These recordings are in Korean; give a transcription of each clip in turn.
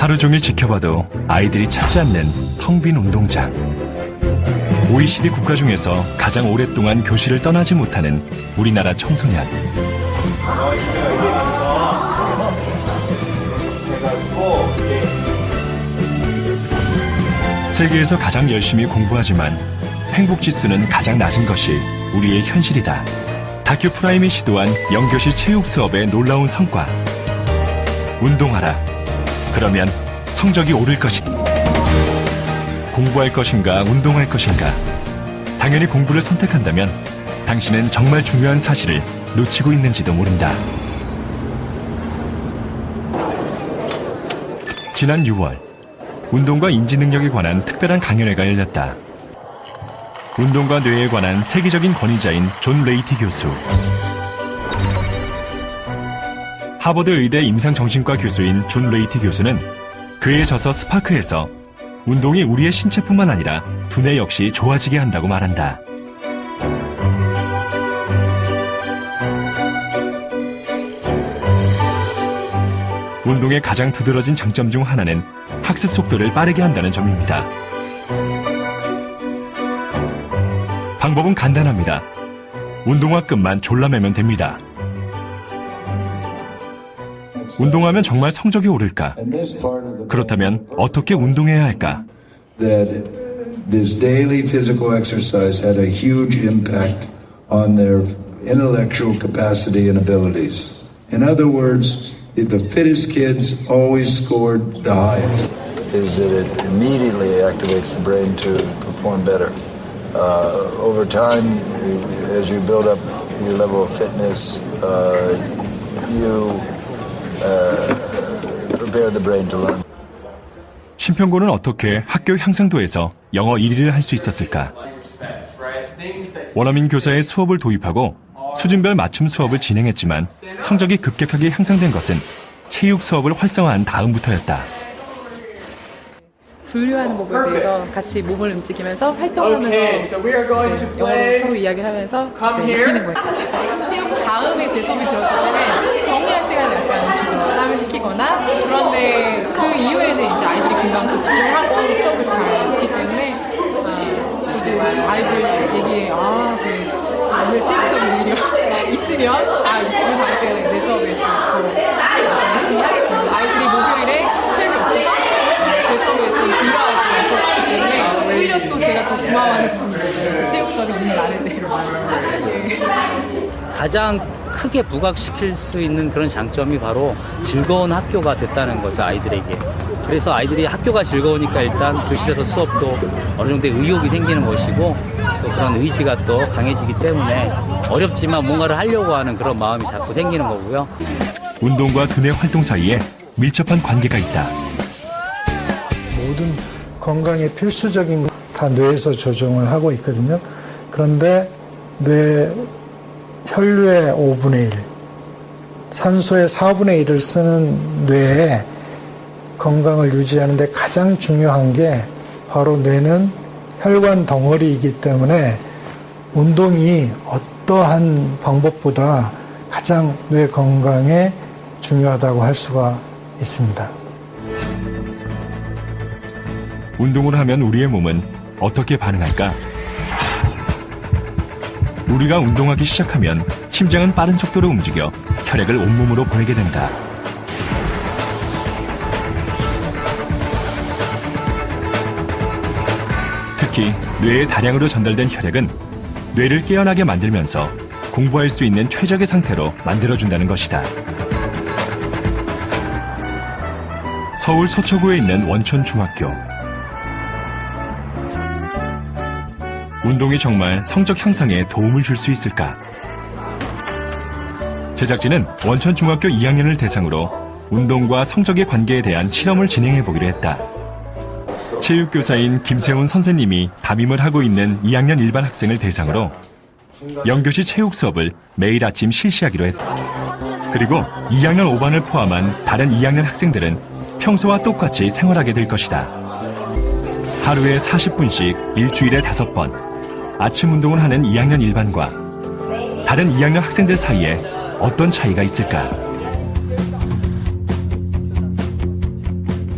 하루 종일 지켜봐도 아이들이 찾지 않는 텅 빈 운동장. OECD 국가 중에서 가장 오랫동안 교실을 떠나지 못하는 우리나라 청소년. 세계에서 가장 열심히 공부하지만 행복 지수는 가장 낮은 것이 우리의 현실이다. 다큐 프라임이 시도한 영교실 체육 수업의 놀라운 성과. 운동하라. 그러면 성적이 오를 것이다. 공부할 것인가, 운동할 것인가. 당연히 공부를 선택한다면 당신은 정말 중요한 사실을 놓치고 있는지도 모른다. 지난 6월, 운동과 인지 능력에 관한 특별한 강연회가 열렸다. 운동과 뇌에 관한 세계적인 권위자인 존 레이티 교수, 하버드 의대 임상정신과 교수인 존 레이티 교수는 그의 저서 스파크에서 운동이 우리의 신체뿐만 아니라 두뇌 역시 좋아지게 한다고 말한다. 운동의 가장 두드러진 장점 중 하나는 학습 속도를 빠르게 한다는 점입니다. 방법은 간단합니다. 운동화끈만 졸라매면 됩니다. 운동하면 정말 성적이 오를까? 그렇다면 어떻게 운동해야 할까? This daily physical exercise had a huge impact on their intellectual capacity and abilities. In other words, the fittest kids always scored the highest. Is that it immediately activates the brain to perform better. Over time, as you build up your level of fitness, you prepare the brain to learn. 심평곤은 어떻게 학교 향상도에서 영어 1위를 할 수 있었을까? 원어민 교사의 수업을 도입하고 수준별 맞춤 수업을 진행했지만 성적이 급격하게 향상된 것은 체육 수업을 활성화한 다음부터였다. 분류하는 법에 대해서 같이 몸을 움직이면서 활동하면서 영어로 서로 이야기를 하면서 익히는 거예요. 체육 다음에 제 수업이 들었을 때는 정리할 시간을 약간 주죠. 땀을 식히거나. 그런데 그 이후에는 이제 아이들이 금방 또 집중하고 수업을 잘 듣기 때문에 아이들 얘기에 그래 오늘 체육 수업이 오히려 있으면 오늘 다음 시간에 내 수업에 더 열심히 하겠구나. 아이들이 목요일에 체육이 없어서 제 수업에 좀 불가하게 있었기 때문에 오히려 또 제가 또 고마워하는 부분이거든요. 체육 수업이 있는 날인데. 가장 크게 부각시킬 수 있는 그런 장점이 바로 즐거운 학교가 됐다는 거죠, 아이들에게. 그래서 아이들이 학교가 즐거우니까 일단 교실에서 수업도 어느 정도의 의욕이 생기는 것이고 또 그런 의지가 또 강해지기 때문에 어렵지만 뭔가를 하려고 하는 그런 마음이 자꾸 생기는 거고요. 운동과 두뇌 활동 사이에 밀접한 관계가 있다. 모든 건강에 필수적인 다 뇌에서 조정을 하고 있거든요. 그런데 혈류의 5분의 1, 산소의 4분의 1을 쓰는 뇌에 건강을 유지하는 데 가장 중요한 게 바로 뇌는 혈관 덩어리이기 때문에 운동이 어떠한 방법보다 가장 뇌 건강에 중요하다고 할 수가 있습니다. 운동을 하면 우리의 몸은 어떻게 반응할까? 우리가 운동하기 시작하면 심장은 빠른 속도로 움직여 혈액을 온몸으로 보내게 된다. 특히 뇌에 다량으로 전달된 혈액은 뇌를 깨어나게 만들면서 공부할 수 있는 최적의 상태로 만들어준다는 것이다. 서울 서초구에 있는 원촌중학교. 운동이 정말 성적 향상에 도움을 줄 수 있을까? 제작진은 원천중학교 2학년을 대상으로 운동과 성적의 관계에 대한 실험을 진행해보기로 했다. 체육교사인 김세훈 선생님이 담임을 하고 있는 2학년 일반 학생을 대상으로 영교시 체육 수업을 매일 아침 실시하기로 했다. 그리고 2학년 5반을 포함한 다른 2학년 학생들은 평소와 똑같이 생활하게 될 것이다. 하루에 40분씩 일주일에 5번 아침 운동을 하는 2학년 1반과 다른 2학년 학생들 사이에 어떤 차이가 있을까?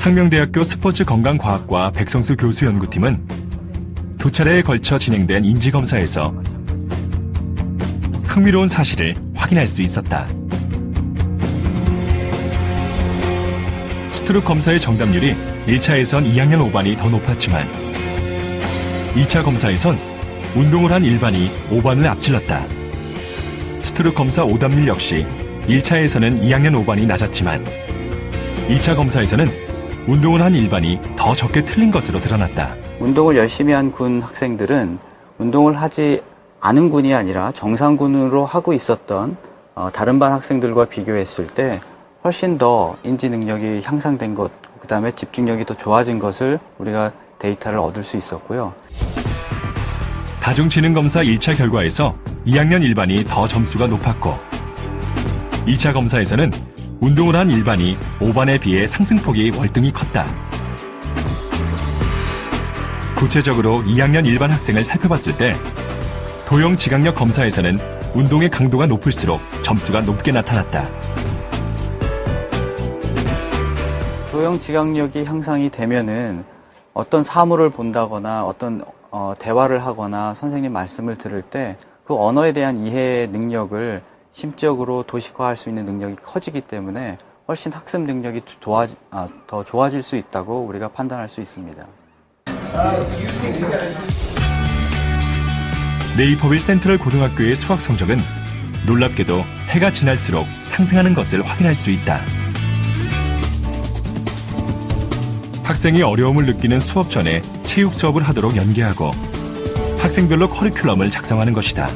상명대학교 스포츠건강과학과 백성수 교수 연구팀은 두 차례에 걸쳐 진행된 인지검사에서 흥미로운 사실을 확인할 수 있었다. 스트록 검사의 정답률이 1차에선 2학년 5반이 더 높았지만 2차 검사에선 운동을 한 1반이 5반을 앞질렀다. 스트록 검사 오답률 역시 1차에서는 2학년 5반이 낮았지만 2차 검사에서는 운동을 한 1반이 더 적게 틀린 것으로 드러났다. 운동을 열심히 한 군 학생들은 운동을 하지 않은 군이 아니라 정상군으로 하고 있었던 다른 반 학생들과 비교했을 때 훨씬 더 인지 능력이 향상된 것, 그 다음에 집중력이 더 좋아진 것을 우리가 데이터를 얻을 수 있었고요. 다중지능검사 1차 결과에서 2학년 1반이 더 점수가 높았고 2차 검사에서는 운동을 한 1반이 5반에 비해 상승폭이 월등히 컸다. 구체적으로 2학년 1반 학생을 살펴봤을 때 도형 지각력 검사에서는 운동의 강도가 높을수록 점수가 높게 나타났다. 도형 지각력이 향상이 되면은 어떤 사물을 본다거나 어떤 대화를 하거나 선생님 말씀을 들을 때 그 언어에 대한 이해 능력을 심적으로 도식화할 수 있는 능력이 커지기 때문에 훨씬 학습 능력이 더 좋아질 수 있다고 우리가 판단할 수 있습니다. 네이퍼빌 센트럴 고등학교의 수학 성적은 놀랍게도 해가 지날수록 상승하는 것을 확인할 수 있다. 학생이 어려움을 느끼는 수업 전에 체육 수업을 하도록 연계하고 학생별로 커리큘럼을 작성하는 것이다.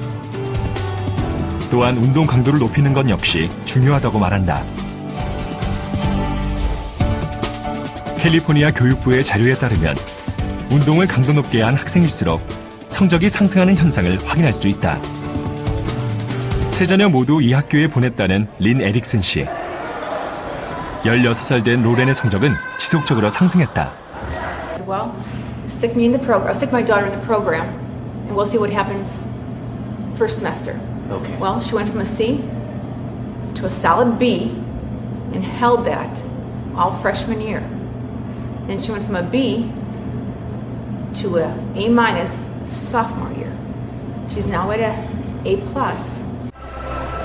또한 운동 강도를 높이는 것 역시 중요하다고 말한다. 캘리포니아 교육부의 자료에 따르면 운동을 강도 높게 한 학생일수록 성적이 상승하는 현상을 확인할 수 있다. 세 자녀 모두 이 학교에 보냈다는 린 에릭슨 씨. 16살 된 로렌의 성적은 지속적으로 상승했다. Well, stick my daughter in the program, and we'll see what happens first semester. Okay. Well, she went from a C to a solid B and held that all freshman year. Then she went from a B to a A minus sophomore year. She's now at a A plus.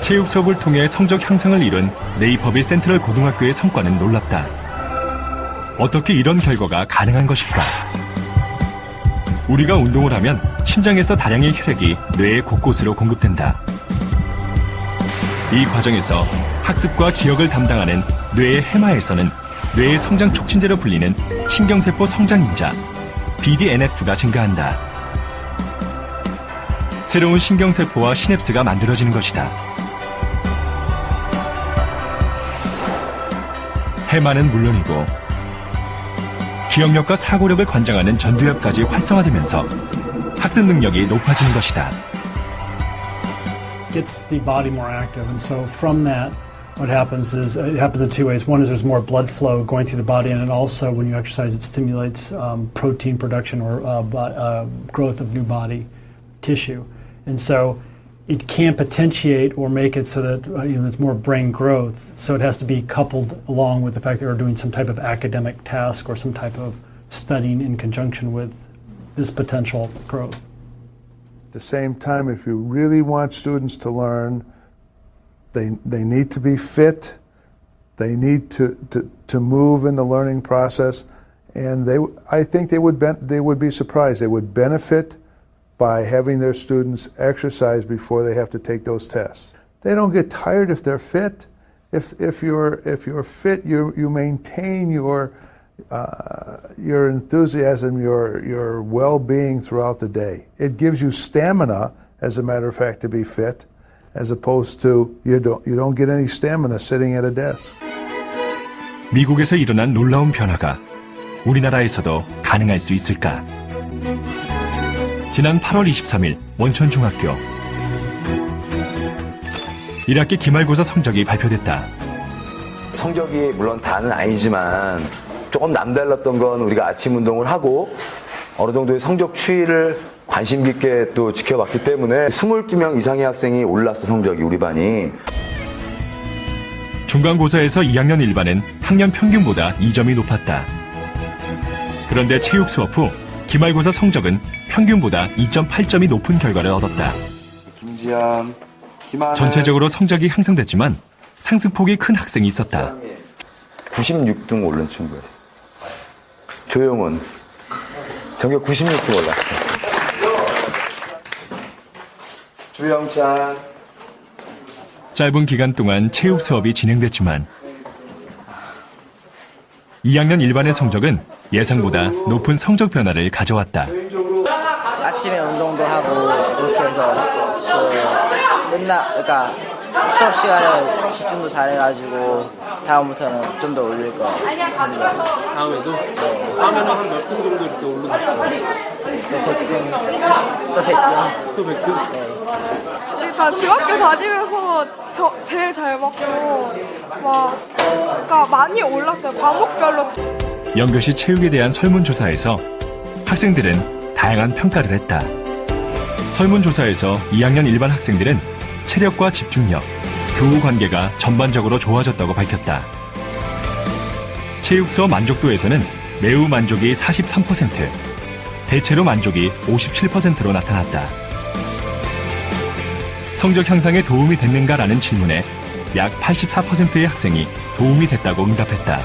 체육 수업을 통해 성적 향상을 이룬 네이퍼빌 센트럴 고등학교의 성과는 놀랍다. 어떻게 이런 결과가 가능한 것일까? 우리가 운동을 하면 심장에서 다량의 혈액이 뇌의 곳곳으로 공급된다. 이 과정에서 학습과 기억을 담당하는 뇌의 해마에서는 뇌의 성장 촉진제로 불리는 신경세포 성장인자 BDNF가 증가한다. 새로운 신경세포와 시냅스가 만들어지는 것이다. 해마는 물론이고 기억력과 사고력을 관장하는 전두엽까지 활성화되면서 학습 능력이 높아지는 것이다. Gets the body more active, and so from that, what happens is it happens in two ways. One is there's more blood flow going through the body, and then also when you exercise, it stimulates protein production or growth of new body tissue, and so it can't potentiate or make it so that there's more brain growth. So it has to be coupled along with the fact that we're doing some type of academic task or some type of studying in conjunction with this potential growth. At the same time, if you really want students to learn, they need to be fit, they need to move in the learning process, and I think they would be surprised. They would benefit by having their students exercise before they have to take those tests. They don't get tired if they're fit. If you're fit, you maintain your enthusiasm, your well-being throughout the day. It gives you stamina, as a matter of fact, to be fit, as opposed to you don't get any stamina sitting at a desk. 미국에서 일어난 놀라운 변화가 우리나라에서도 가능할 수 있을까? 지난 8월 23일 원천중학교 1학기 기말고사 성적이 발표됐다. 성적이 물론 다는 아니지만 조금 남달랐던 건 우리가 아침 운동을 하고 어느 정도의 성적 추이를 관심 깊게 또 지켜봤기 때문에 22명 이상의 학생이 올랐어, 성적이 우리 반이. 중간고사에서 2학년 1반은 학년 평균보다 2점이 높았다. 그런데 체육 수업 후 기말고사 성적은 평균보다 2.8점이 높은 결과를 얻었다. 김지현, 김하늘. 전체적으로 성적이 향상됐지만 상승폭이 큰 학생이 있었다. 96등 오른 친구예요. 조용훈. 전교 96등 올랐어. 주영찬. 짧은 기간 동안 체육 수업이 진행됐지만 2학년 일반의 성적은 예상보다 높은 성적 변화를 가져왔다. 아침에 운동도 하고 그렇게 해서 그러니까 수업 시간에 집중도 잘해가지고 다음부터는 좀 더 올릴 거 같습니다. 다음에도? 다음에는 한 몇 등 정도 이렇게 오르고 또 100등. 또 100등? 네. 일단 중학교 다니면서 제일 잘 받고 그러니까 많이 올랐어요. 과목별로. 연교시 체육에 대한 설문조사에서 학생들은 다양한 평가를 했다. 설문조사에서 2학년 일반 학생들은 체력과 집중력, 교우 관계가 전반적으로 좋아졌다고 밝혔다. 체육 수업 만족도에서는 매우 만족이 43%, 대체로 만족이 57%로 나타났다. 성적 향상에 도움이 됐는가라는 질문에 약 84%의 학생이 도움이 됐다고 응답했다.